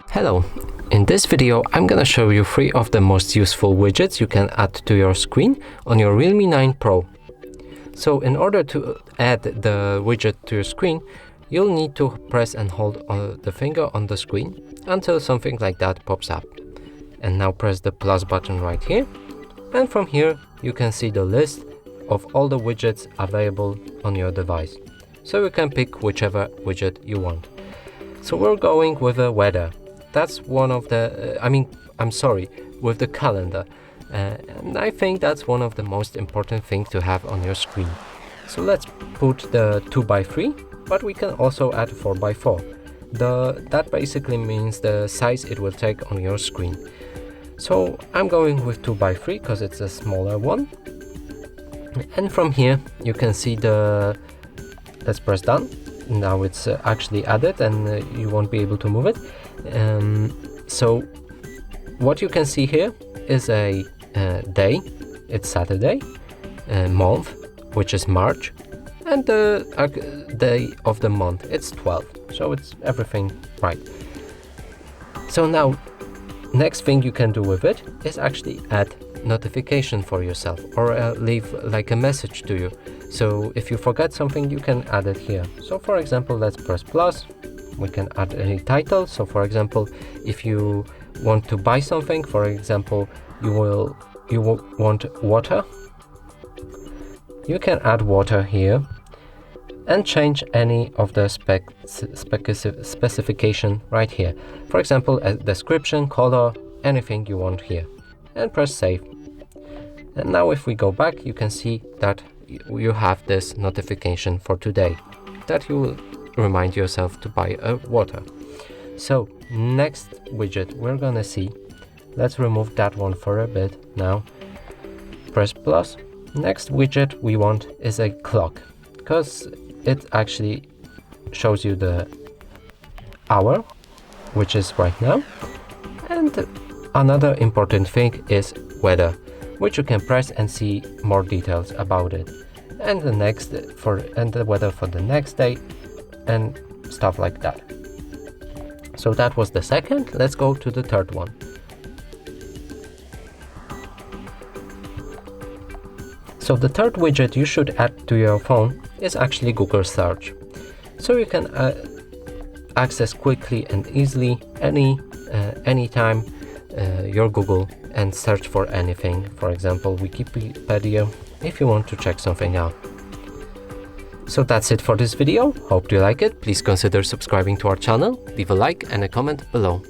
Hello, in this video I'm gonna show you 3 of the most useful widgets you can add to your screen on your Realme 9 Pro. So in order to add the widget to your screen, you'll need to press and hold the finger on the screen until something like that pops up. And now press the plus button right here, and from here you can see the list of all the widgets available on your device. So you can pick whichever widget you want. So we're going with a weather. That's one of the, with the calendar. And I think that's one of the most important things to have on your screen. So let's put the 2x3, but we can also add 4x4. That basically means the size it will take on your screen. So I'm going with 2x3 because it's a smaller one. And from here you can see let's press done. Now it's actually added and you won't be able to move it. So what you can see here is a day, it's Saturday, month, which is March, and the day of the month, it's 12. So it's everything right. So now, next thing you can do with it is actually add notification for yourself, or leave like a message to you. So if you forget something, you can add it here. So for example, let's press plus. We can add a title. So for example, if you want to buy something, for example, you will want water, you can add water here and change any of the specification right here. For example, a description, color, anything you want here, and press save. And now if we go back, you can see that you have this notification for today that you will remind yourself to buy water. So next widget we're gonna see, let's remove that one for a bit now. Press plus. Next widget we want is a clock, because it actually shows you the hour, which is right now. And another important thing is weather, which you can press and see more details about it, and the weather for the next day and stuff like that. So that was the second. Let's go to the third one. So the third widget you should add to your phone is actually Google Search. So you can access quickly and easily anytime your Google and search for anything, for example Wikipedia, if you want to check something out. So that's it for this video. Hope you like it. Please consider subscribing to our channel, leave a like and a comment below.